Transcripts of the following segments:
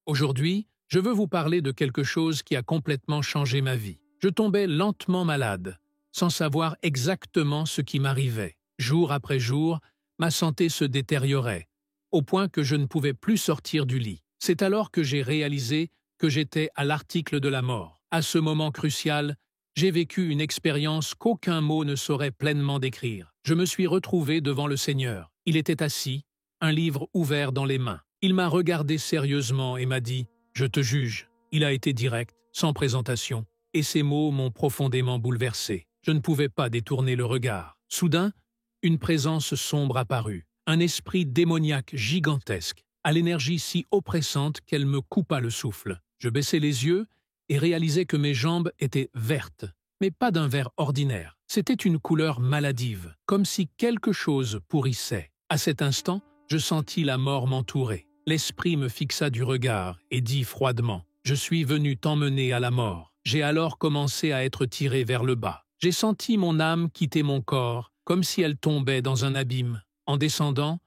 Aujourd'hui, je veux vous parler de quelque chose qui a complètement changé ma vie. Je tombais lentement malade, sans savoir exactement ce qui m'arrivait. Jour après jour, ma santé se détériorait, au point que je ne pouvais plus sortir du lit. C'est alors que j'ai réalisé que j'étais à l'article de la mort. À ce moment crucial, j'ai vécu une expérience qu'aucun mot ne saurait pleinement décrire. Je me suis retrouvé devant le Seigneur. Il était assis, un livre ouvert dans les mains. Il m'a regardé sérieusement et m'a dit « Je te juge ». Il a été direct, sans présentation, et ces mots m'ont profondément bouleversé. Je ne pouvais pas détourner le regard. Soudain, une présence sombre apparut, un esprit démoniaque gigantesque, à l'énergie si oppressante qu'elle me coupa le souffle. Je baissai les yeux et réalisai que mes jambes étaient vertes, mais pas d'un vert ordinaire. C'était une couleur maladive, comme si quelque chose pourrissait. À cet instant, je sentis la mort m'entourer. L'esprit me fixa du regard et dit froidement « Je suis venu t'emmener à la mort ». J'ai alors commencé à être tiré vers le bas. J'ai senti mon âme quitter mon corps, comme si elle tombait dans un abîme. En descendant,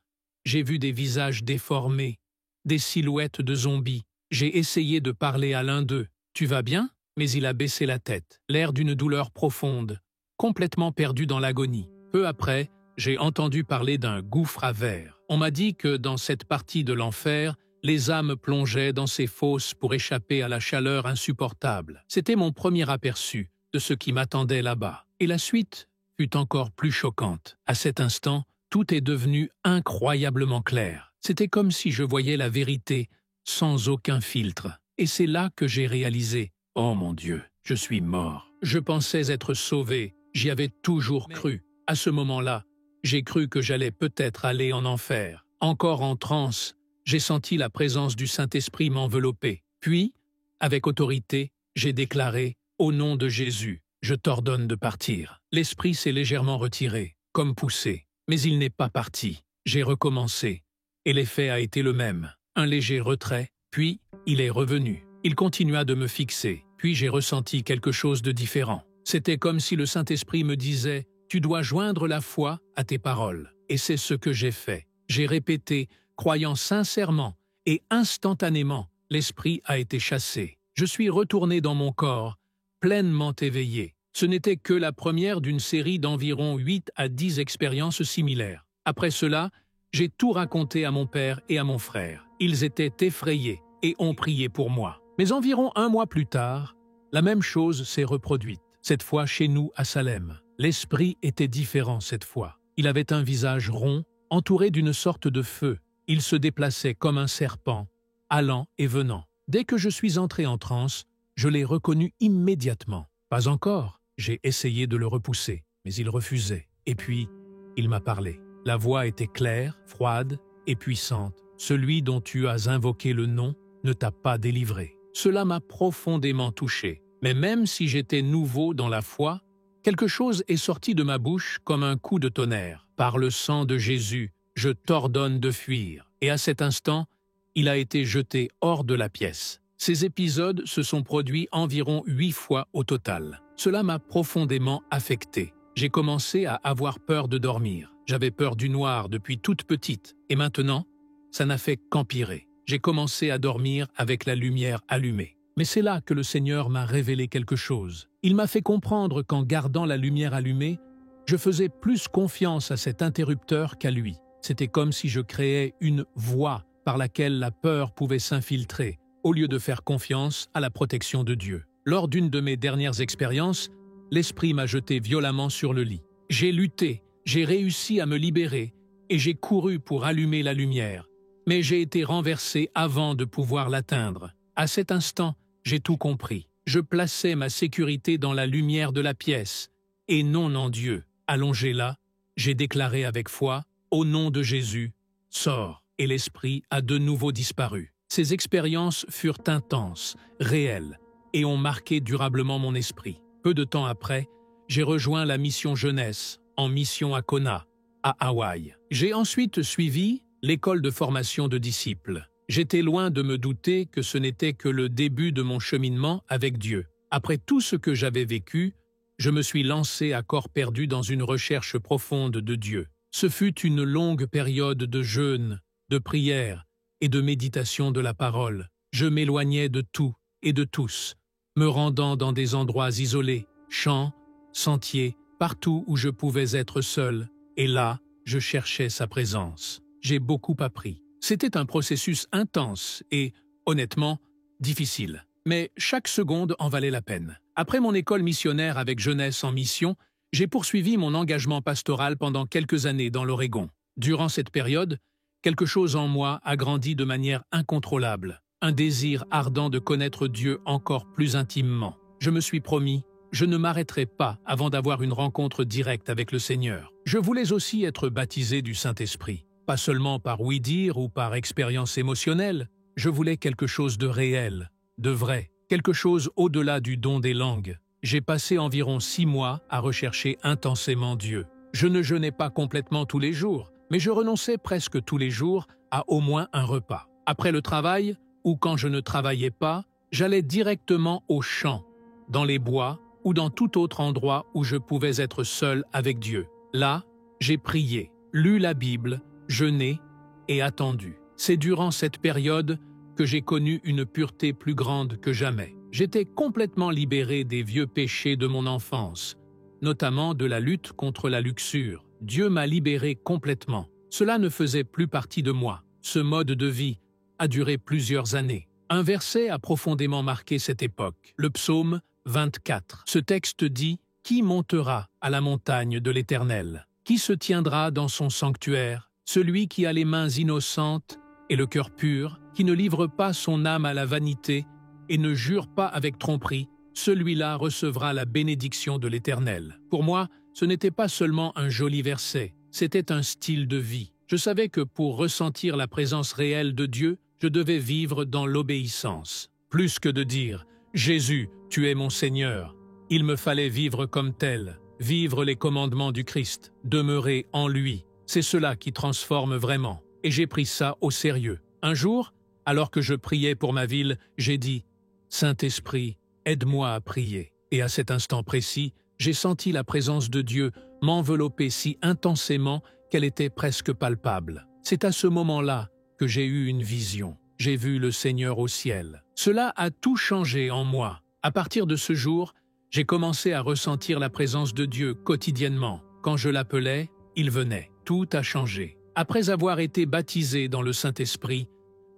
j'ai vu des visages déformés, des silhouettes de zombies. J'ai essayé de parler à l'un d'eux. « Tu vas bien ?» Mais il a baissé la tête, l'air d'une douleur profonde, complètement perdu dans l'agonie. Peu après, j'ai entendu parler d'un gouffre à verre. On m'a dit que dans cette partie de l'enfer, les âmes plongeaient dans ces fosses pour échapper à la chaleur insupportable. C'était mon premier aperçu de ce qui m'attendait là-bas. Et la suite fut encore plus choquante. À cet instant, tout est devenu incroyablement clair. C'était comme si je voyais la vérité sans aucun filtre. Et c'est là que j'ai réalisé « Oh mon Dieu, je suis mort ». Je pensais être sauvé, j'y avais toujours cru. À ce moment-là, j'ai cru que j'allais peut-être aller en enfer. Encore en transe, j'ai senti la présence du Saint-Esprit m'envelopper. Puis, avec autorité, j'ai déclaré « Au nom de Jésus, je t'ordonne de partir ». L'Esprit s'est légèrement retiré, comme poussé, mais il n'est pas parti. J'ai recommencé, et l'effet a été le même. Un léger retrait, puis il est revenu. Il continua de me fixer, puis j'ai ressenti quelque chose de différent. C'était comme si le Saint-Esprit me disait « Tu dois joindre la foi à tes paroles ». Et c'est ce que j'ai fait. J'ai répété, croyant sincèrement, et instantanément, l'Esprit a été chassé. Je suis retourné dans mon corps, pleinement éveillé. Ce n'était que la première d'une série d'environ 8 à 10 expériences similaires. Après cela, j'ai tout raconté à mon père et à mon frère. Ils étaient effrayés et ont prié pour moi. Mais environ un mois plus tard, la même chose s'est reproduite, cette fois chez nous à Salem. L'esprit était différent cette fois. Il avait un visage rond, entouré d'une sorte de feu. Il se déplaçait comme un serpent, allant et venant. Dès que je suis entré en transe, je l'ai reconnu immédiatement. Pas encore, j'ai essayé de le repousser, mais il refusait. Et puis, il m'a parlé. La voix était claire, froide et puissante. Celui dont tu as invoqué le nom ne t'a pas délivré. Cela m'a profondément touché. Mais même si j'étais nouveau dans la foi, quelque chose est sorti de ma bouche comme un coup de tonnerre. Par le sang de Jésus, je t'ordonne de fuir. Et à cet instant, il a été jeté hors de la pièce. Ces épisodes se sont produits environ 8 fois au total. Cela m'a profondément affecté. J'ai commencé à avoir peur de dormir. J'avais peur du noir depuis toute petite. Et maintenant, ça n'a fait qu'empirer. J'ai commencé à dormir avec la lumière allumée. Mais c'est là que le Seigneur m'a révélé quelque chose. Il m'a fait comprendre qu'en gardant la lumière allumée, je faisais plus confiance à cet interrupteur qu'à lui. C'était comme si je créais une voie par laquelle la peur pouvait s'infiltrer, au lieu de faire confiance à la protection de Dieu. Lors d'une de mes dernières expériences, l'esprit m'a jeté violemment sur le lit. J'ai lutté, j'ai réussi à me libérer et j'ai couru pour allumer la lumière. Mais j'ai été renversé avant de pouvoir l'atteindre. À cet instant, j'ai tout compris. Je plaçais ma sécurité dans la lumière de la pièce et non en Dieu. Allongé là, j'ai déclaré avec foi « Au nom de Jésus, sors » et l'esprit a de nouveau disparu. Ces expériences furent intenses, réelles et ont marqué durablement mon esprit. Peu de temps après, j'ai rejoint la mission jeunesse en mission à Kona, à Hawaï. J'ai ensuite suivi l'école de formation de disciples. J'étais loin de me douter que ce n'était que le début de mon cheminement avec Dieu. Après tout ce que j'avais vécu, je me suis lancé à corps perdu dans une recherche profonde de Dieu. Ce fut une longue période de jeûne, de prière et de méditation de la parole. Je m'éloignais de tout et de tous, me rendant dans des endroits isolés, champs, sentiers, partout où je pouvais être seul, et là, je cherchais sa présence. J'ai beaucoup appris. C'était un processus intense et, honnêtement, difficile. Mais chaque seconde en valait la peine. Après mon école missionnaire avec Jeunesse en mission, j'ai poursuivi mon engagement pastoral pendant quelques années dans l'Oregon. Durant cette période, quelque chose en moi a grandi de manière incontrôlable. Un désir ardent de connaître Dieu encore plus intimement. Je me suis promis, je ne m'arrêterai pas avant d'avoir une rencontre directe avec le Seigneur. Je voulais aussi être baptisé du Saint-Esprit. Pas seulement par ouï-dire ou par expérience émotionnelle, je voulais quelque chose de réel, de vrai, quelque chose au-delà du don des langues. J'ai passé environ 6 mois à rechercher intensément Dieu. Je ne jeûnais pas complètement tous les jours, mais je renonçais presque tous les jours à au moins un repas. Après le travail, ou quand je ne travaillais pas, j'allais directement au champ, dans les bois ou dans tout autre endroit où je pouvais être seul avec Dieu. Là, j'ai prié, lu la Bible, jeûné et attendu. C'est durant cette période que j'ai connu une pureté plus grande que jamais. J'étais complètement libéré des vieux péchés de mon enfance, notamment de la lutte contre la luxure. Dieu m'a libéré complètement. Cela ne faisait plus partie de moi. Ce mode de vie a duré plusieurs années. Un verset a profondément marqué cette époque, le psaume 24. Ce texte dit « Qui montera à la montagne de l'Éternel? Qui se tiendra dans son sanctuaire? Celui qui a les mains innocentes et le cœur pur, qui ne livre pas son âme à la vanité et ne jure pas avec tromperie, celui-là recevra la bénédiction de l'Éternel. » Pour moi, ce n'était pas seulement un joli verset, c'était un style de vie. Je savais que pour ressentir la présence réelle de Dieu, je devais vivre dans l'obéissance. Plus que de dire « Jésus, tu es mon Seigneur », il me fallait vivre comme tel, vivre les commandements du Christ, demeurer en lui. C'est cela qui transforme vraiment. Et j'ai pris ça au sérieux. Un jour, alors que je priais pour ma ville, j'ai dit « Saint-Esprit, aide-moi à prier ». Et à cet instant précis, j'ai senti la présence de Dieu m'envelopper si intensément qu'elle était presque palpable. C'est à ce moment-là que j'ai eu une vision. J'ai vu le Seigneur au ciel. Cela a tout changé en moi. À partir de ce jour, j'ai commencé à ressentir la présence de Dieu quotidiennement. Quand je l'appelais, il venait. Tout a changé. Après avoir été baptisé dans le Saint-Esprit,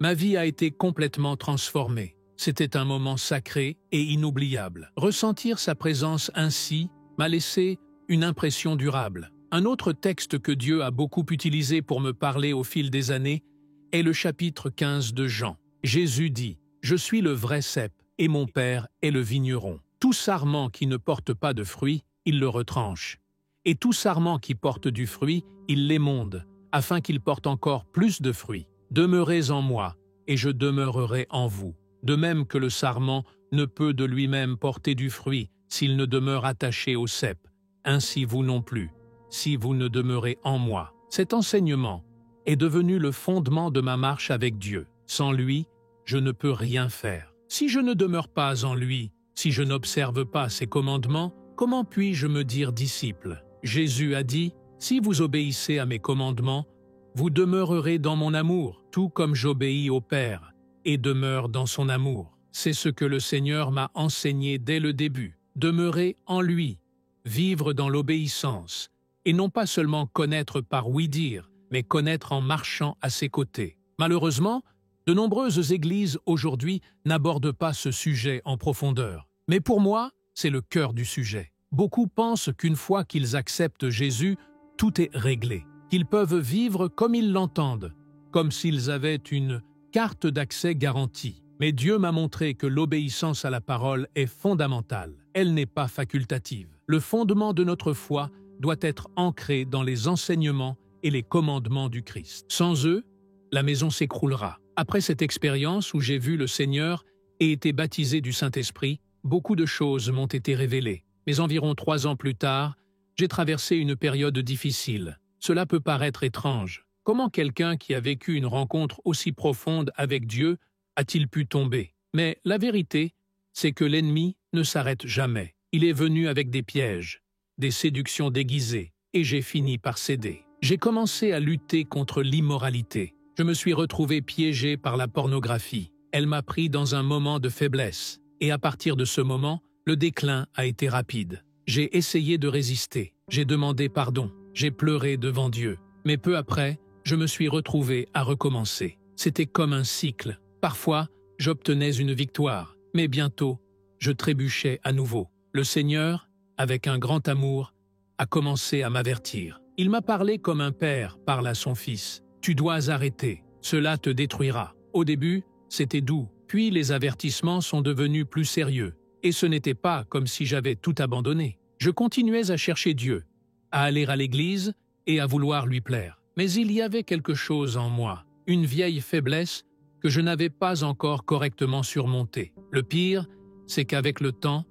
ma vie a été complètement transformée. C'était un moment sacré et inoubliable. Ressentir sa présence ainsi m'a laissé une impression durable. Un autre texte que Dieu a beaucoup utilisé pour me parler au fil des années est le chapitre 15 de Jean. Jésus dit « Je suis le vrai cep et mon Père est le vigneron. Tout sarment qui ne porte pas de fruit, il le retranche. Et tout sarment qui porte du fruit, il l'émonde, afin qu'il porte encore plus de fruits. Demeurez en moi, et je demeurerai en vous. De même que le sarment ne peut de lui-même porter du fruit s'il ne demeure attaché au cep. Ainsi vous non plus, si vous ne demeurez en moi. » Cet enseignement est devenu le fondement de ma marche avec Dieu. Sans lui, je ne peux rien faire. Si je ne demeure pas en lui, si je n'observe pas ses commandements, comment puis-je me dire disciple? Jésus a dit « Si vous obéissez à mes commandements, vous demeurerez dans mon amour, tout comme j'obéis au Père, et demeure dans son amour. » C'est ce que le Seigneur m'a enseigné dès le début. Demeurer en lui, vivre dans l'obéissance, et non pas seulement connaître par ouï-dire, mais connaître en marchant à ses côtés. Malheureusement, de nombreuses églises aujourd'hui n'abordent pas ce sujet en profondeur. Mais pour moi, c'est le cœur du sujet. Beaucoup pensent qu'une fois qu'ils acceptent Jésus, tout est réglé, qu'ils peuvent vivre comme ils l'entendent, comme s'ils avaient une carte d'accès garantie. Mais Dieu m'a montré que l'obéissance à la parole est fondamentale. Elle n'est pas facultative. Le fondement de notre foi doit être ancré dans les enseignements et les commandements du Christ. Sans eux, la maison s'écroulera. Après cette expérience où j'ai vu le Seigneur et été baptisé du Saint-Esprit, beaucoup de choses m'ont été révélées. Mais environ 3 ans plus tard, j'ai traversé une période difficile. Cela peut paraître étrange. Comment quelqu'un qui a vécu une rencontre aussi profonde avec Dieu a-t-il pu tomber? Mais la vérité, c'est que l'ennemi ne s'arrête jamais. Il est venu avec des pièges, des séductions déguisées, et j'ai fini par céder. J'ai commencé à lutter contre l'immoralité. Je me suis retrouvé piégé par la pornographie. elle m'a pris dans un moment de faiblesse, et à partir de ce moment, le déclin a été rapide. J'ai essayé de résister, j'ai demandé pardon, j'ai pleuré devant Dieu, mais peu après, je me suis retrouvé à recommencer. C'était comme un cycle. Parfois, j'obtenais une victoire, mais bientôt, je trébuchais à nouveau. Le Seigneur, avec un grand amour, a commencé à m'avertir. Il m'a parlé comme un père parle à son fils. « Tu dois arrêter, cela te détruira. » Au début, c'était doux, puis les avertissements sont devenus plus sérieux. Et ce n'était pas comme si j'avais tout abandonné. Je continuais à chercher Dieu, à aller à l'église et à vouloir lui plaire. Mais il y avait quelque chose en moi, une vieille faiblesse que je n'avais pas encore correctement surmontée. Le pire, c'est qu'avec le temps,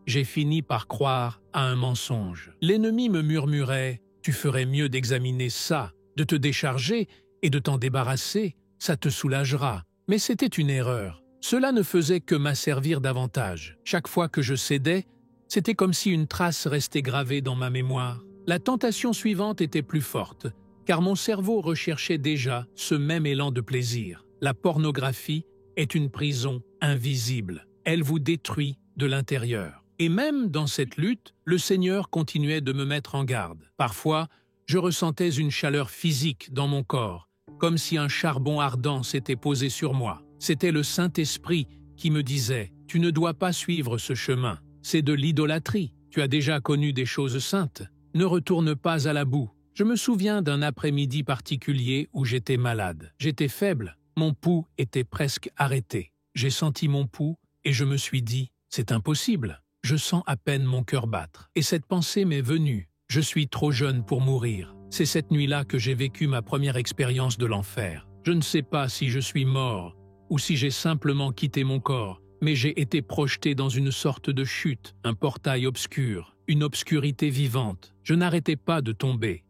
j'ai fini par croire à un mensonge. L'ennemi me murmurait « Tu ferais mieux d'examiner ça, de te décharger et de t'en débarrasser, ça te soulagera. » Mais c'était une erreur. Cela ne faisait que m'asservir davantage. Chaque fois que je cédais, c'était comme si une trace restait gravée dans ma mémoire. La tentation suivante était plus forte, car mon cerveau recherchait déjà ce même élan de plaisir. La pornographie est une prison invisible. Elle vous détruit de l'intérieur. Et même dans cette lutte, le Seigneur continuait de me mettre en garde. Parfois, je ressentais une chaleur physique dans mon corps, comme si un charbon ardent s'était posé sur moi. C'était le Saint-Esprit qui me disait « Tu ne dois pas suivre ce chemin. C'est de l'idolâtrie. Tu as déjà connu des choses saintes. Ne retourne pas à la boue. » Je me souviens d'un après-midi particulier où j'étais malade. J'étais faible. Mon pouls était presque arrêté. J'ai senti mon pouls et je me suis dit « C'est impossible. Je sens à peine mon cœur battre. » Et cette pensée m'est venue. Je suis trop jeune pour mourir. C'est cette nuit-là que j'ai vécu ma première expérience de l'enfer. Je ne sais pas si je suis mort ou si j'ai simplement quitté mon corps, mais j'ai été projeté dans une sorte de chute, un portail obscur, une obscurité vivante. Je n'arrêtais pas de tomber,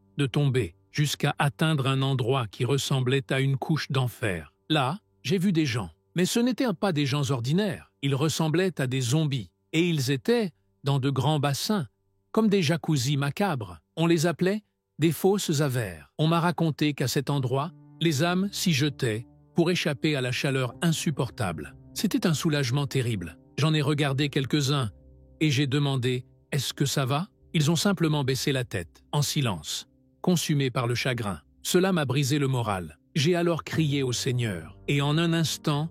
jusqu'à atteindre un endroit qui ressemblait à une couche d'enfer. Là, j'ai vu des gens, mais ce n'étaient pas des gens ordinaires. Ils ressemblaient à des zombies, et ils étaient dans de grands bassins, comme des jacuzzis macabres. On les appelait des fosses à verre. On m'a raconté qu'à cet endroit, les âmes s'y jetaient pour échapper à la chaleur insupportable. C'était un soulagement terrible. J'en ai regardé quelques-uns et j'ai demandé « Est-ce que ça va ?» Ils ont simplement baissé la tête, en silence, consumés par le chagrin. Cela m'a brisé le moral. J'ai alors crié au Seigneur et en un instant,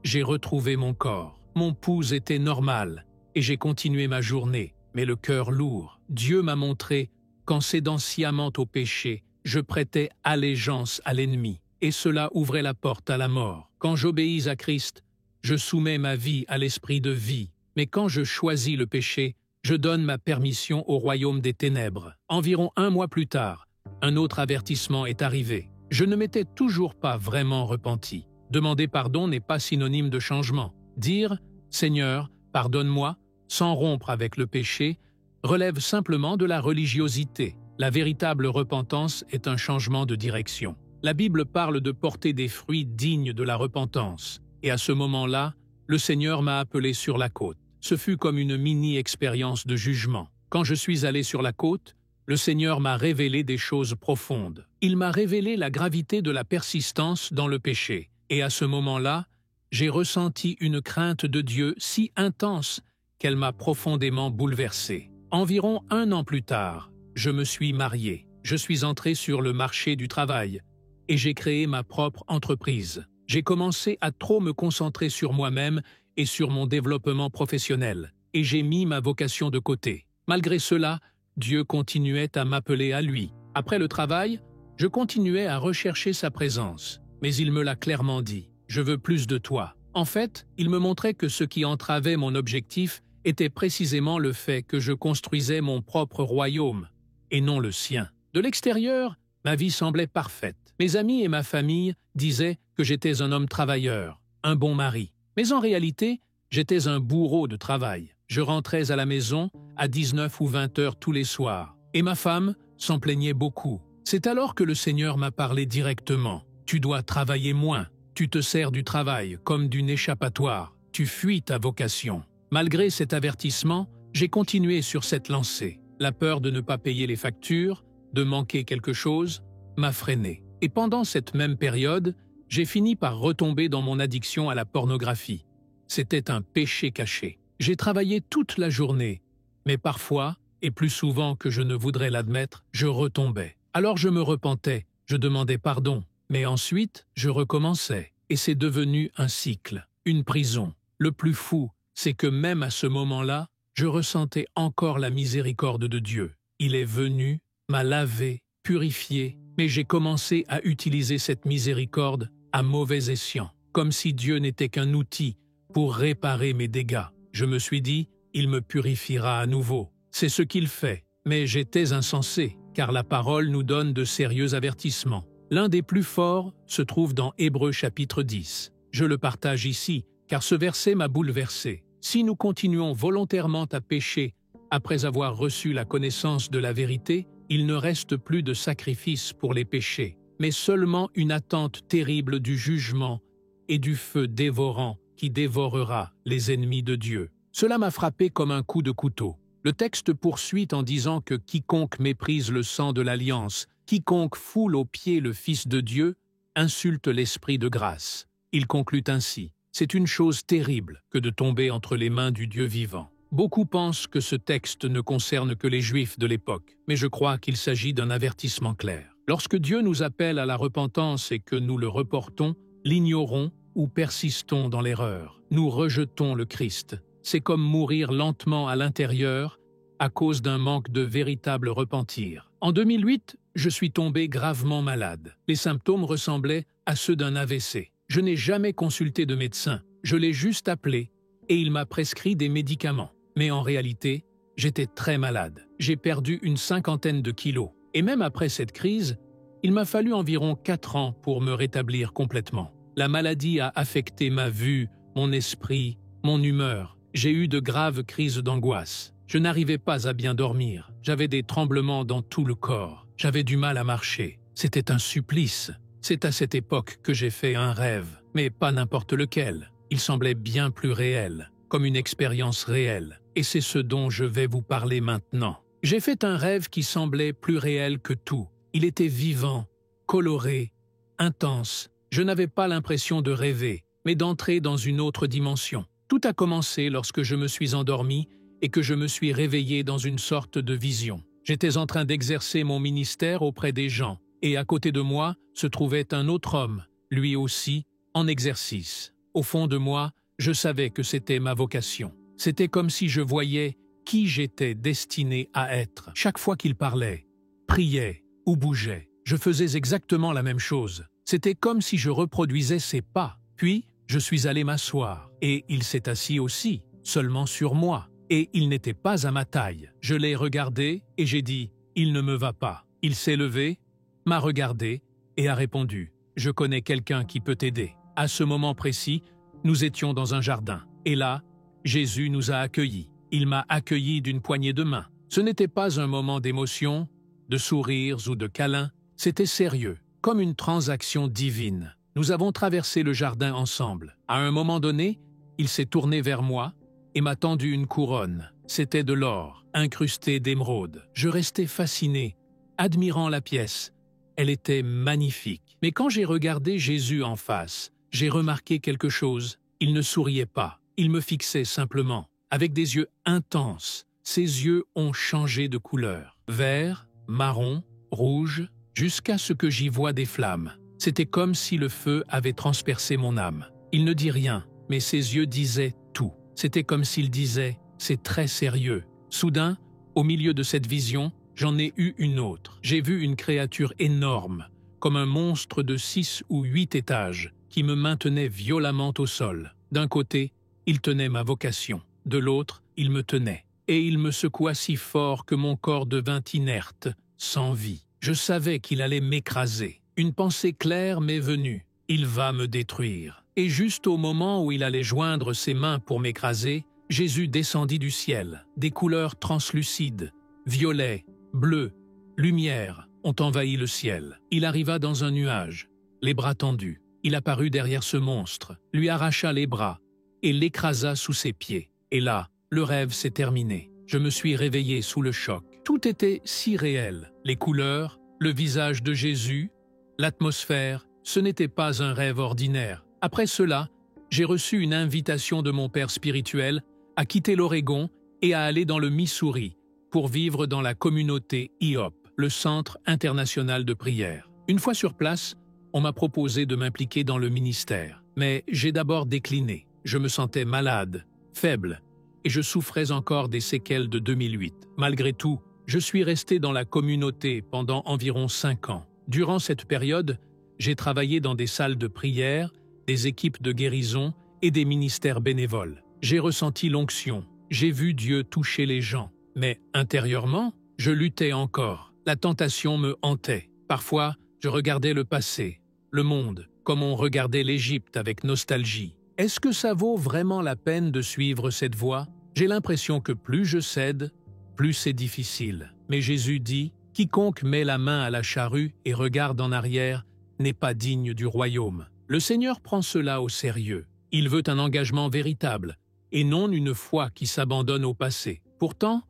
j'ai retrouvé mon corps. Mon pouls était normal et j'ai continué ma journée, mais le cœur lourd. Dieu m'a montré qu'en cédant sciemment au péché, je prêtais allégeance à l'ennemi, et cela ouvrait la porte à la mort. Quand j'obéis à Christ, je soumets ma vie à l'esprit de vie, mais quand je choisis le péché, je donne ma permission au royaume des ténèbres. Environ 1 mois plus tard, un autre avertissement est arrivé. Je ne m'étais toujours pas vraiment repenti. Demander pardon n'est pas synonyme de changement. Dire « Seigneur, pardonne-moi » sans rompre avec le péché relève simplement de la religiosité. La véritable repentance est un changement de direction. La Bible parle de porter des fruits dignes de la repentance. Et à ce moment-là, le Seigneur m'a appelé sur la côte. Ce fut comme une mini-expérience de jugement. Quand je suis allé sur la côte, le Seigneur m'a révélé des choses profondes. Il m'a révélé la gravité de la persistance dans le péché. Et à ce moment-là, j'ai ressenti une crainte de Dieu si intense qu'elle m'a profondément bouleversé. Environ 1 an plus tard, je me suis marié. Je suis entré sur le marché du travail et j'ai créé ma propre entreprise. J'ai commencé à trop me concentrer sur moi-même et sur mon développement professionnel, et j'ai mis ma vocation de côté. Malgré cela, Dieu continuait à m'appeler à lui. Après le travail, je continuais à rechercher sa présence, mais il me l'a clairement dit « Je veux plus de toi ». En fait, il me montrait que ce qui entravait mon objectif était précisément le fait que je construisais mon propre royaume, et non le sien. De l'extérieur, ma vie semblait parfaite. Mes amis et ma famille disaient que j'étais un homme travailleur, un bon mari. Mais en réalité, j'étais un bourreau de travail. Je rentrais à la maison à 19 ou 20 heures tous les soirs, et ma femme s'en plaignait beaucoup. C'est alors que le Seigneur m'a parlé directement. « Tu dois travailler moins. Tu te sers du travail comme d'une échappatoire. Tu fuis ta vocation. » Malgré cet avertissement, j'ai continué sur cette lancée. La peur de ne pas payer les factures, de manquer quelque chose, m'a freiné. Et pendant cette même période, J'ai fini par retomber dans mon addiction à la pornographie. C'était un péché caché. J'ai travaillé toute la journée, mais parfois, et plus souvent que je ne voudrais l'admettre, je retombais. Alors je me repentais, je demandais pardon, mais ensuite, je recommençais. Et c'est devenu un cycle, une prison. Le plus fou, c'est que même à ce moment-là, je ressentais encore la miséricorde de Dieu. Il est venu, m'a lavé, purifié, mais j'ai commencé à utiliser cette miséricorde à mauvais escient, comme si Dieu n'était qu'un outil pour réparer mes dégâts. Je me suis dit, il me purifiera à nouveau. C'est ce qu'il fait, mais j'étais insensé, car la parole nous donne de sérieux avertissements. L'un des plus forts se trouve dans Hébreux chapitre 10. Je le partage ici, car ce verset m'a bouleversé. Si nous continuons volontairement à pécher après avoir reçu la connaissance de la vérité, il ne reste plus de sacrifice pour les péchés, mais seulement une attente terrible du jugement et du feu dévorant qui dévorera les ennemis de Dieu. Cela m'a frappé comme un coup de couteau. Le texte poursuit en disant que quiconque méprise le sang de l'alliance, quiconque foule aux pieds le Fils de Dieu, insulte l'Esprit de grâce. Il conclut ainsi: c'est une chose terrible que de tomber entre les mains du Dieu vivant. Beaucoup pensent que ce texte ne concerne que les Juifs de l'époque, mais je crois qu'il s'agit d'un avertissement clair. Lorsque Dieu nous appelle à la repentance et que nous le reportons, l'ignorons ou persistons dans l'erreur, nous rejetons le Christ. C'est comme mourir lentement à l'intérieur à cause d'un manque de véritable repentir. En 2008, je suis tombé gravement malade. Les symptômes ressemblaient à ceux d'un AVC. Je n'ai jamais consulté de médecin, je l'ai juste appelé et il m'a prescrit des médicaments. Mais en réalité, j'étais très malade. J'ai perdu une 50aine de kilos. Et même après cette crise, il m'a fallu environ 4 ans pour me rétablir complètement. La maladie a affecté ma vue, mon esprit, mon humeur. J'ai eu de graves crises d'angoisse. Je n'arrivais pas à bien dormir. J'avais des tremblements dans tout le corps. J'avais du mal à marcher. C'était un supplice. C'est à cette époque que j'ai fait un rêve, mais pas n'importe lequel. Il semblait bien plus réel, comme une expérience réelle. Et c'est ce dont je vais vous parler maintenant. J'ai fait un rêve qui semblait plus réel que tout. Il était vivant, coloré, intense. Je n'avais pas l'impression de rêver, mais d'entrer dans une autre dimension. Tout a commencé lorsque je me suis endormi et que je me suis réveillé dans une sorte de vision. J'étais en train d'exercer mon ministère auprès des gens, et à côté de moi se trouvait un autre homme, lui aussi, en exercice. Au fond de moi, je savais que c'était ma vocation. C'était comme si je voyais qui j'étais destiné à être. Chaque fois qu'il parlait, priait ou bougeait, je faisais exactement la même chose. C'était comme si je reproduisais ses pas. Puis, je suis allé m'asseoir, et il s'est assis aussi, seulement sur moi, et il n'était pas à ma taille. Je l'ai regardé et j'ai dit « Il ne me va pas ». Il s'est levé, m'a regardé et a répondu « Je connais quelqu'un qui peut t'aider ». À ce moment précis, nous étions dans un jardin, et là, Jésus nous a accueillis. Il m'a accueilli d'une poignée de main. Ce n'était pas un moment d'émotion, de sourires ou de câlins, c'était sérieux, comme une transaction divine. Nous avons traversé le jardin ensemble. À un moment donné, il s'est tourné vers moi et m'a tendu une couronne. C'était de l'or, incrusté d'émeraude. Je restais fasciné, admirant la pièce. Elle était magnifique. Mais quand j'ai regardé Jésus en face, j'ai remarqué quelque chose. Il ne souriait pas. Il me fixait simplement, avec des yeux intenses. Ses yeux ont changé de couleur. Vert, marron, rouge, jusqu'à ce que j'y voie des flammes. C'était comme si le feu avait transpercé mon âme. Il ne dit rien, mais ses yeux disaient tout. C'était comme s'il disait « c'est très sérieux ». Soudain, au milieu de cette vision, j'en ai eu une autre. J'ai vu une créature énorme, comme un monstre de 6 ou 8 étages, qui me maintenait violemment au sol. D'un côté, il tenait ma vocation. De l'autre, il me tenait. Et il me secoua si fort que mon corps devint inerte, sans vie. Je savais qu'il allait m'écraser. Une pensée claire m'est venue. Il va me détruire. Et juste au moment où il allait joindre ses mains pour m'écraser, Jésus descendit du ciel. Des couleurs translucides, violet, bleu, lumière, ont envahi le ciel. Il arriva dans un nuage, les bras tendus. Il apparut derrière ce monstre, lui arracha les bras et l'écrasa sous ses pieds. Et là, le rêve s'est terminé. Je me suis réveillé sous le choc. Tout était si réel. Les couleurs, le visage de Jésus, l'atmosphère, ce n'était pas un rêve ordinaire. Après cela, j'ai reçu une invitation de mon père spirituel à quitter l'Oregon et à aller dans le Missouri pour vivre dans la communauté IHOP, le Centre international de prière. Une fois sur place, on m'a proposé de m'impliquer dans le ministère, mais j'ai d'abord décliné. Je me sentais malade, faible, et je souffrais encore des séquelles de 2008. Malgré tout, je suis resté dans la communauté pendant environ 5 ans. Durant cette période, j'ai travaillé dans des salles de prière, des équipes de guérison et des ministères bénévoles. J'ai ressenti l'onction, j'ai vu Dieu toucher les gens, mais intérieurement, je luttais encore. La tentation me hantait. Parfois, je regardais le passé, le monde, comme on regardait l'Égypte avec nostalgie. Est-ce que ça vaut vraiment la peine de suivre cette voie? J'ai l'impression que plus je cède, plus c'est difficile. Mais Jésus dit, « Quiconque met la main à la charrue et regarde en arrière n'est pas digne du royaume. » Le Seigneur prend cela au sérieux. Il veut un engagement véritable, et non une foi qui s'abandonne au passé. Pourtant,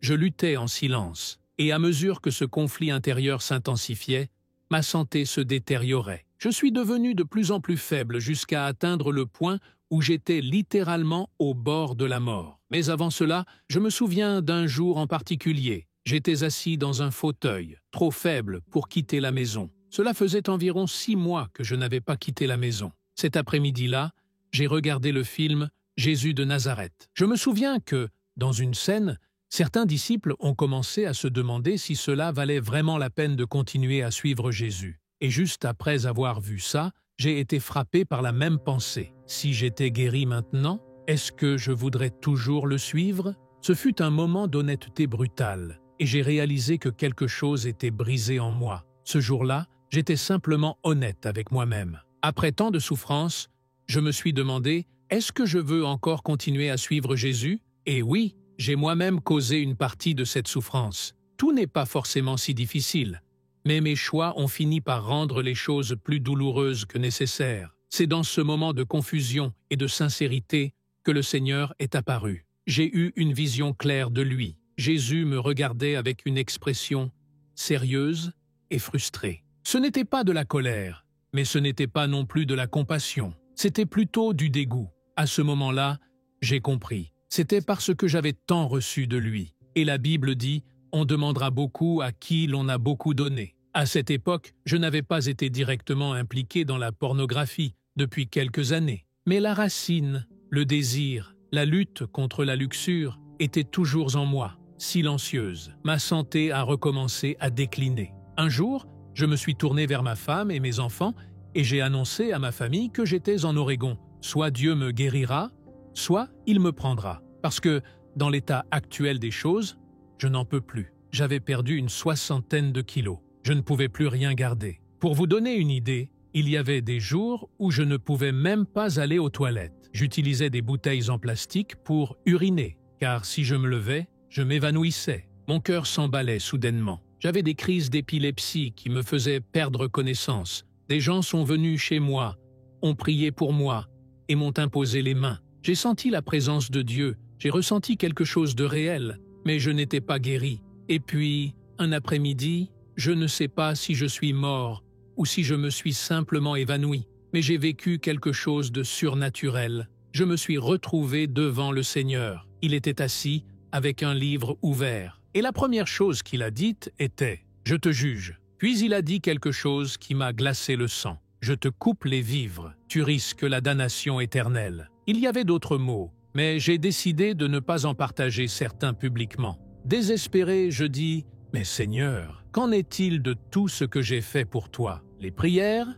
je luttais en silence, et à mesure que ce conflit intérieur s'intensifiait, ma santé se détériorait. Je suis devenu de plus en plus faible jusqu'à atteindre le point où j'étais littéralement au bord de la mort. Mais avant cela, je me souviens d'un jour en particulier. J'étais assis dans un fauteuil, trop faible pour quitter la maison. Cela faisait environ 6 mois que je n'avais pas quitté la maison. Cet après-midi-là, j'ai regardé le film « Jésus de Nazareth ». Je me souviens que, dans une scène, certains disciples ont commencé à se demander si cela valait vraiment la peine de continuer à suivre Jésus. Et juste après avoir vu ça, j'ai été frappé par la même pensée. Si j'étais guéri maintenant, est-ce que je voudrais toujours le suivre? Ce fut un moment d'honnêteté brutale, et j'ai réalisé que quelque chose était brisé en moi. Ce jour-là, j'étais simplement honnête avec moi-même. Après tant de souffrances, je me suis demandé, est-ce que je veux encore continuer à suivre Jésus? Et oui, j'ai moi-même causé une partie de cette souffrance. Tout n'est pas forcément si difficile, mais mes choix ont fini par rendre les choses plus douloureuses que nécessaires. C'est dans ce moment de confusion et de sincérité que le Seigneur est apparu. J'ai eu une vision claire de lui. Jésus me regardait avec une expression sérieuse et frustrée. Ce n'était pas de la colère, mais ce n'était pas non plus de la compassion. C'était plutôt du dégoût. À ce moment-là, j'ai compris. C'était parce que j'avais tant reçu de lui. Et la Bible dit « On demandera beaucoup à qui l'on a beaucoup donné ». À cette époque, je n'avais pas été directement impliqué dans la pornographie depuis quelques années. Mais la racine, le désir, la lutte contre la luxure étaient toujours en moi, silencieuse. Ma santé a recommencé à décliner. Un jour, je me suis tourné vers ma femme et mes enfants et j'ai annoncé à ma famille que j'étais en Oregon. Soit Dieu me guérira, soit il me prendra. Parce que, dans l'état actuel des choses, je n'en peux plus. J'avais perdu une 60aine de kilos. Je ne pouvais plus rien garder. Pour vous donner une idée, il y avait des jours où je ne pouvais même pas aller aux toilettes. J'utilisais des bouteilles en plastique pour uriner, car si je me levais, je m'évanouissais. Mon cœur s'emballait soudainement. J'avais des crises d'épilepsie qui me faisaient perdre connaissance. Des gens sont venus chez moi, ont prié pour moi et m'ont imposé les mains. J'ai senti la présence de Dieu, j'ai ressenti quelque chose de réel, mais je n'étais pas guéri. Et puis, un après-midi, je ne sais pas si je suis mort ou si je me suis simplement évanoui, mais j'ai vécu quelque chose de surnaturel. Je me suis retrouvé devant le Seigneur. Il était assis avec un livre ouvert. Et la première chose qu'il a dite était « Je te juge ». Puis il a dit quelque chose qui m'a glacé le sang. « Je te coupe les vivres, tu risques la damnation éternelle ». Il y avait d'autres mots, mais j'ai décidé de ne pas en partager certains publiquement. Désespéré, je dis « Mais Seigneur, qu'en est-il de tout ce que j'ai fait pour toi? Les prières,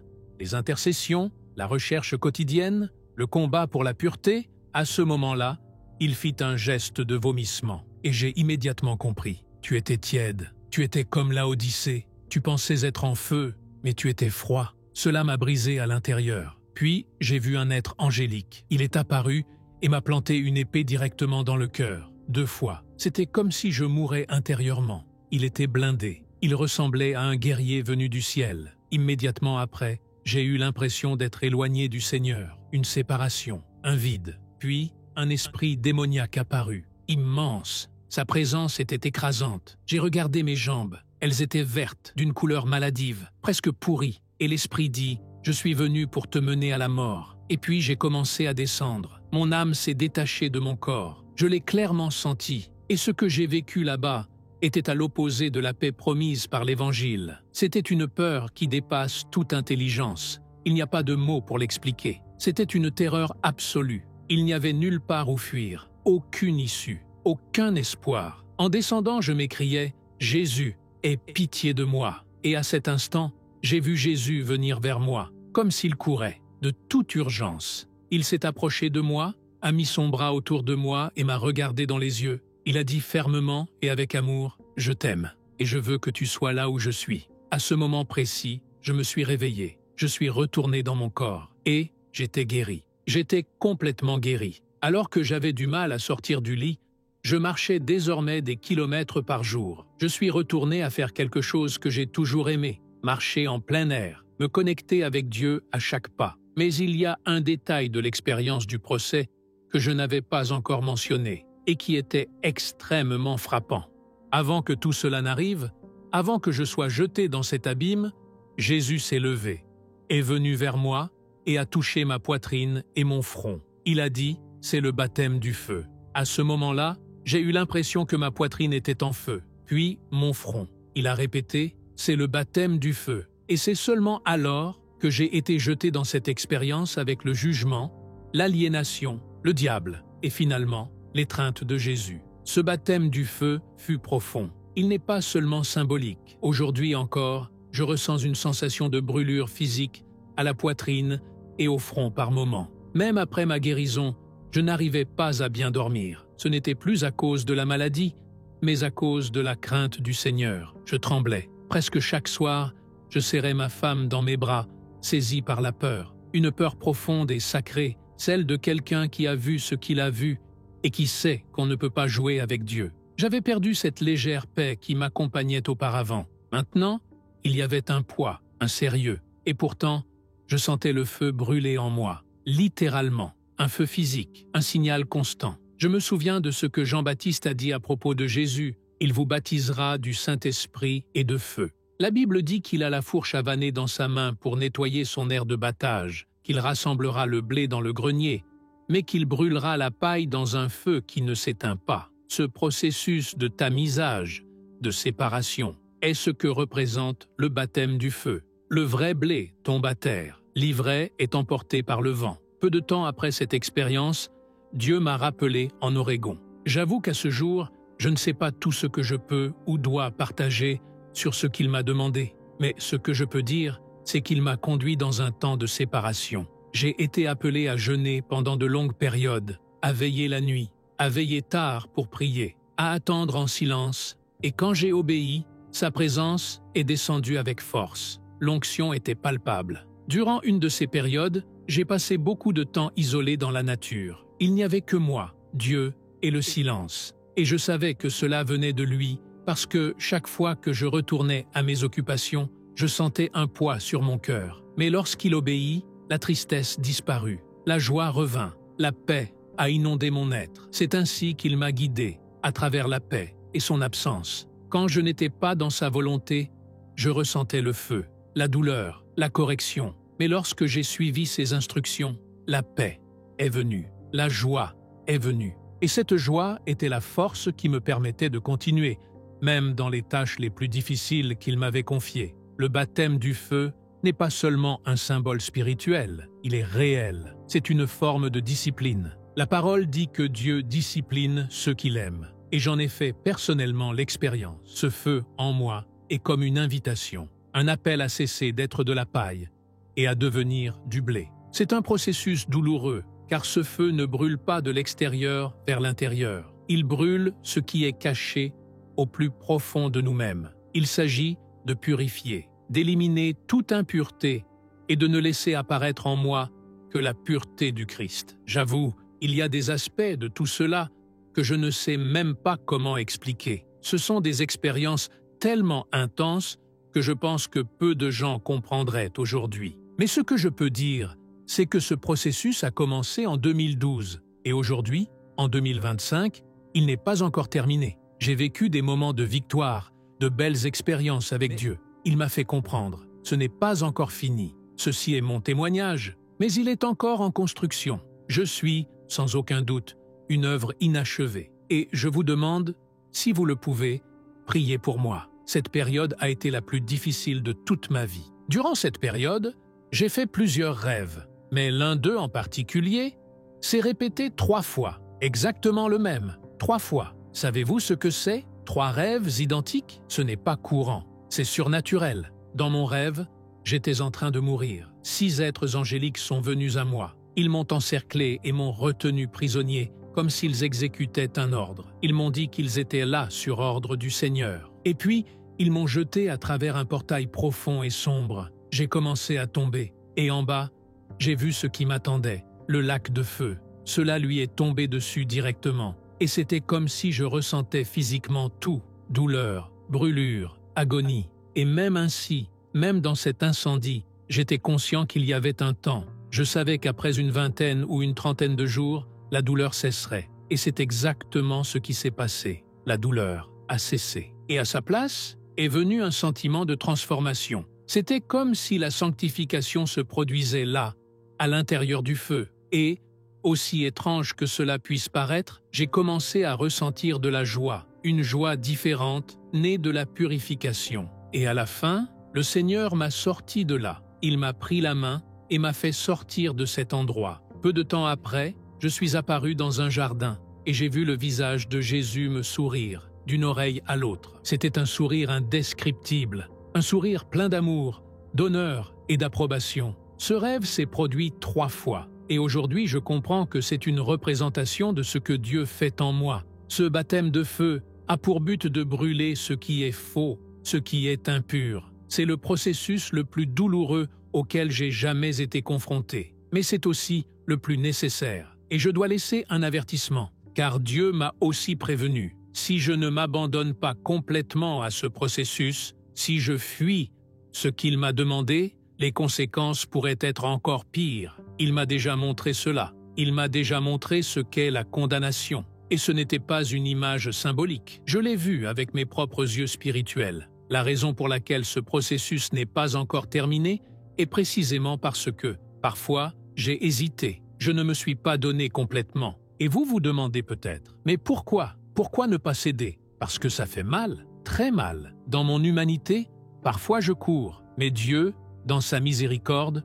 les intercessions, la recherche quotidienne, le combat pour la pureté ?» À ce moment-là, il fit un geste de vomissement, et j'ai immédiatement compris. Tu étais tiède, tu étais comme la Odyssée, tu pensais être en feu, mais tu étais froid. Cela m'a brisé à l'intérieur. Puis, j'ai vu un être angélique. Il est apparu et m'a planté une épée directement dans le cœur, 2 fois. C'était comme si je mourais intérieurement. Il était blindé. Il ressemblait à un guerrier venu du ciel. Immédiatement après, j'ai eu l'impression d'être éloigné du Seigneur. Une séparation, un vide. Puis, un esprit démoniaque apparut, immense. Sa présence était écrasante. J'ai regardé mes jambes. Elles étaient vertes, d'une couleur maladive, presque pourrie. Et l'esprit dit je suis venu pour te mener à la mort. Et puis j'ai commencé à descendre. Mon âme s'est détachée de mon corps. Je l'ai clairement senti. Et ce que j'ai vécu là-bas était à l'opposé de la paix promise par l'Évangile. C'était une peur qui dépasse toute intelligence. Il n'y a pas de mots pour l'expliquer. C'était une terreur absolue. Il n'y avait nulle part où fuir, aucune issue, aucun espoir. En descendant, je m'écriais « Jésus, aie pitié de moi ». Et à cet instant, j'ai vu Jésus venir vers moi, comme s'il courait, de toute urgence. Il s'est approché de moi, a mis son bras autour de moi et m'a regardé dans les yeux. Il a dit fermement et avec amour « Je t'aime et je veux que tu sois là où je suis ». À ce moment précis, je me suis réveillé, je suis retourné dans mon corps et j'étais guéri. J'étais complètement guéri. Alors que j'avais du mal à sortir du lit, je marchais désormais des kilomètres par jour. Je suis retourné à faire quelque chose que j'ai toujours aimé, marcher en plein air, me connecter avec Dieu à chaque pas. Mais il y a un détail de l'expérience du procès que je n'avais pas encore mentionné et qui était extrêmement frappant. Avant que tout cela n'arrive, avant que je sois jeté dans cet abîme, Jésus s'est levé, est venu vers moi et a touché ma poitrine et mon front. Il a dit « C'est le baptême du feu ». À ce moment-là, j'ai eu l'impression que ma poitrine était en feu, puis mon front. Il a répété « C'est le baptême du feu ». Et c'est seulement alors que j'ai été jeté dans cette expérience avec le jugement, l'aliénation, le diable et finalement l'étreinte de Jésus. Ce baptême du feu fut profond. Il n'est pas seulement symbolique. Aujourd'hui encore, je ressens une sensation de brûlure physique à la poitrine et au front par moments. Même après ma guérison, je n'arrivais pas à bien dormir. Ce n'était plus à cause de la maladie, mais à cause de la crainte du Seigneur. Je tremblais. Presque chaque soir, je serrais ma femme dans mes bras, saisi par la peur. Une peur profonde et sacrée, celle de quelqu'un qui a vu ce qu'il a vu et qui sait qu'on ne peut pas jouer avec Dieu. J'avais perdu cette légère paix qui m'accompagnait auparavant. Maintenant, il y avait un poids, un sérieux, et pourtant, je sentais le feu brûler en moi, littéralement, un feu physique, un signal constant. Je me souviens de ce que Jean-Baptiste a dit à propos de Jésus, « Il vous baptisera du Saint-Esprit et de feu ». La Bible dit qu'il a la fourche à vanner dans sa main pour nettoyer son aire de battage, qu'il rassemblera le blé dans le grenier, mais qu'il brûlera la paille dans un feu qui ne s'éteint pas. Ce processus de tamisage, de séparation, est ce que représente le baptême du feu. Le vrai blé tombe à terre, l'ivraie est emporté par le vent. Peu de temps après cette expérience, Dieu m'a rappelé en Oregon. J'avoue qu'à ce jour, je ne sais pas tout ce que je peux ou dois partager sur ce qu'il m'a demandé, mais ce que je peux dire, c'est qu'il m'a conduit dans un temps de séparation. J'ai été appelé à jeûner pendant de longues périodes, à veiller la nuit, à veiller tard pour prier, à attendre en silence, et quand j'ai obéi, sa présence est descendue avec force. L'onction était palpable. Durant une de ces périodes, j'ai passé beaucoup de temps isolé dans la nature. Il n'y avait que moi, Dieu et le silence. Et je savais que cela venait de lui parce que chaque fois que je retournais à mes occupations, je sentais un poids sur mon cœur. Mais lorsqu'il obéit, la tristesse disparut, la joie revint, la paix a inondé mon être. C'est ainsi qu'il m'a guidé, à travers la paix et son absence. Quand je n'étais pas dans sa volonté, je ressentais le feu, la douleur, la correction. Mais lorsque j'ai suivi ses instructions, la paix est venue, la joie est venue. Et cette joie était la force qui me permettait de continuer, même dans les tâches les plus difficiles qu'il m'avait confiées. Le baptême du feu n'est pas seulement un symbole spirituel, il est réel. C'est une forme de discipline. La parole dit que Dieu discipline ceux qu'il aime. Et j'en ai fait personnellement l'expérience. Ce feu en moi est comme une invitation, un appel à cesser d'être de la paille et à devenir du blé. C'est un processus douloureux, car ce feu ne brûle pas de l'extérieur vers l'intérieur. Il brûle ce qui est caché au plus profond de nous-mêmes. Il s'agit de purifier, d'éliminer toute impureté et de ne laisser apparaître en moi que la pureté du Christ. J'avoue, il y a des aspects de tout cela que je ne sais même pas comment expliquer. Ce sont des expériences tellement intenses que je pense que peu de gens comprendraient aujourd'hui. Mais ce que je peux dire, c'est que ce processus a commencé en 2012 et aujourd'hui, en 2025, il n'est pas encore terminé. J'ai vécu des moments de victoire, de belles expériences avec Dieu. Il m'a fait comprendre, ce n'est pas encore fini. Ceci est mon témoignage, mais il est encore en construction. Je suis, sans aucun doute, une œuvre inachevée. Et je vous demande, si vous le pouvez, priez pour moi. Cette période a été la plus difficile de toute ma vie. Durant cette période, j'ai fait plusieurs rêves, mais l'un d'eux en particulier s'est répété 3 fois, exactement le même, 3 fois. Savez-vous ce que c'est? 3 rêves identiques? Ce n'est pas courant, c'est surnaturel. Dans mon rêve, j'étais en train de mourir. 6 êtres angéliques sont venus à moi. Ils m'ont encerclé et m'ont retenu prisonnier, comme s'ils exécutaient un ordre. Ils m'ont dit qu'ils étaient là sur ordre du Seigneur. Et puis, ils m'ont jeté à travers un portail profond et sombre. J'ai commencé à tomber, et en bas, j'ai vu ce qui m'attendait, le lac de feu. Cela lui est tombé dessus directement, et c'était comme si je ressentais physiquement tout, douleur, brûlure, agonie. Et même ainsi, même dans cet incendie, j'étais conscient qu'il y avait un temps. Je savais qu'après une vingtaine ou une trentaine de jours, la douleur cesserait. Et c'est exactement ce qui s'est passé. La douleur a cessé. Et à sa place est venu un sentiment de transformation. C'était comme si la sanctification se produisait là, à l'intérieur du feu. Et, aussi étrange que cela puisse paraître, j'ai commencé à ressentir de la joie, une joie différente, née de la purification. Et à la fin, le Seigneur m'a sorti de là. Il m'a pris la main et m'a fait sortir de cet endroit. Peu de temps après, je suis apparu dans un jardin et j'ai vu le visage de Jésus me sourire, d'une oreille à l'autre. C'était un sourire indescriptible, un sourire plein d'amour, d'honneur et d'approbation. Ce rêve s'est produit 3 fois et aujourd'hui je comprends que c'est une représentation de ce que Dieu fait en moi. Ce baptême de feu a pour but de brûler ce qui est faux, ce qui est impur. C'est le processus le plus douloureux auquel j'ai jamais été confronté. Mais c'est aussi le plus nécessaire. Et je dois laisser un avertissement, car Dieu m'a aussi prévenu. Si je ne m'abandonne pas complètement à ce processus, si je fuis ce qu'il m'a demandé, les conséquences pourraient être encore pires. Il m'a déjà montré cela. Il m'a déjà montré ce qu'est la condamnation. Et ce n'était pas une image symbolique. Je l'ai vu avec mes propres yeux spirituels. La raison pour laquelle ce processus n'est pas encore terminé est précisément parce que, parfois, j'ai hésité. Je ne me suis pas donné complètement. Et vous vous demandez peut-être, mais pourquoi? Pourquoi ne pas céder? Parce que ça fait mal, très mal. Dans mon humanité, parfois je cours, mais Dieu, dans sa miséricorde,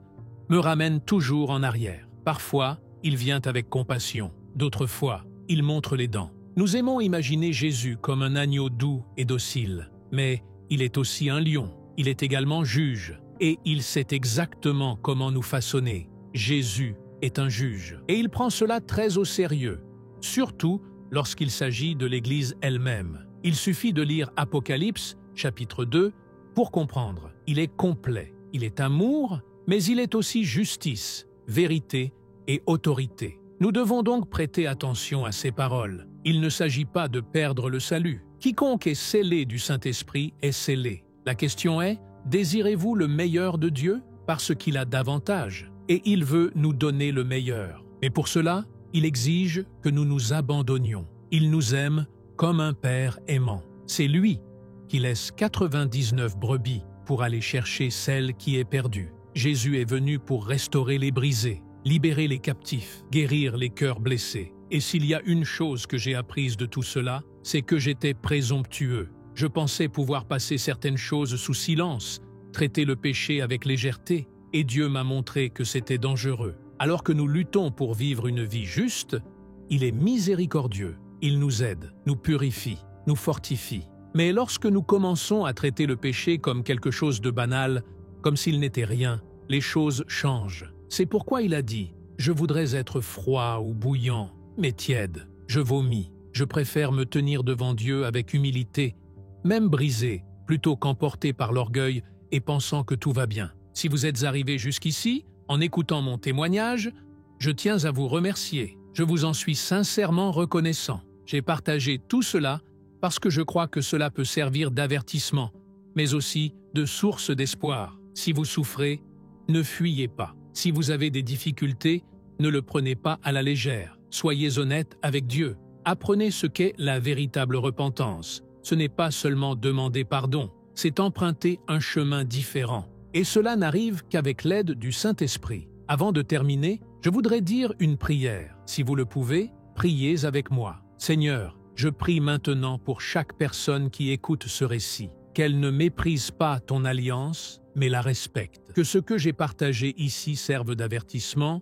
me ramène toujours en arrière. Parfois, il vient avec compassion. D'autres fois, il montre les dents. Nous aimons imaginer Jésus comme un agneau doux et docile, mais il est aussi un lion. Il est également juge, et il sait exactement comment nous façonner. Jésus est un juge, et il prend cela très au sérieux, surtout lorsqu'il s'agit de l'Église elle-même. Il suffit de lire Apocalypse, chapitre 2, pour comprendre. Il est complet, il est amour, mais il est aussi justice, vérité et autorité. Nous devons donc prêter attention à ces paroles. Il ne s'agit pas de perdre le salut. Quiconque est scellé du Saint-Esprit est scellé. La question est, désirez-vous le meilleur de Dieu? Parce qu'il a davantage, et il veut nous donner le meilleur. Mais pour cela, il exige que nous nous abandonnions. Il nous aime comme un père aimant. C'est lui qui laisse 99 brebis pour aller chercher celle qui est perdue. Jésus est venu pour restaurer les brisés, libérer les captifs, guérir les cœurs blessés. Et s'il y a une chose que j'ai apprise de tout cela, c'est que j'étais présomptueux. Je pensais pouvoir passer certaines choses sous silence, traiter le péché avec légèreté, et Dieu m'a montré que c'était dangereux. Alors que nous luttons pour vivre une vie juste, il est miséricordieux. Il nous aide, nous purifie, nous fortifie. Mais lorsque nous commençons à traiter le péché comme quelque chose de banal, comme s'il n'était rien, les choses changent. C'est pourquoi il a dit « Je voudrais être froid ou bouillant, mais tiède. Je vomis. Je préfère me tenir devant Dieu avec humilité, même brisé, plutôt qu'emporté par l'orgueil et pensant que tout va bien. » Si vous êtes arrivé jusqu'ici, en écoutant mon témoignage, je tiens à vous remercier. Je vous en suis sincèrement reconnaissant. J'ai partagé tout cela parce que je crois que cela peut servir d'avertissement, mais aussi de source d'espoir. Si vous souffrez, ne fuyez pas. Si vous avez des difficultés, ne le prenez pas à la légère. Soyez honnête avec Dieu. Apprenez ce qu'est la véritable repentance. Ce n'est pas seulement demander pardon, c'est emprunter un chemin différent. Et cela n'arrive qu'avec l'aide du Saint-Esprit. Avant de terminer, je voudrais dire une prière. Si vous le pouvez, priez avec moi. Seigneur, je prie maintenant pour chaque personne qui écoute ce récit, qu'elle ne méprise pas ton alliance, mais la respecte. Que ce que j'ai partagé ici serve d'avertissement,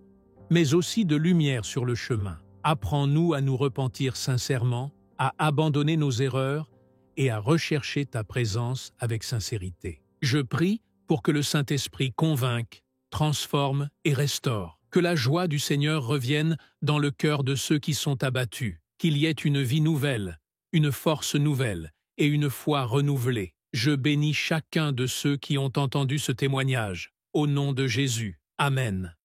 mais aussi de lumière sur le chemin. Apprends-nous à nous repentir sincèrement, à abandonner nos erreurs et à rechercher ta présence avec sincérité. Je prie pour que le Saint-Esprit convainque, transforme et restaure. Que la joie du Seigneur revienne dans le cœur de ceux qui sont abattus, qu'il y ait une vie nouvelle, une force nouvelle et une foi renouvelée. Je bénis chacun de ceux qui ont entendu ce témoignage. Au nom de Jésus. Amen.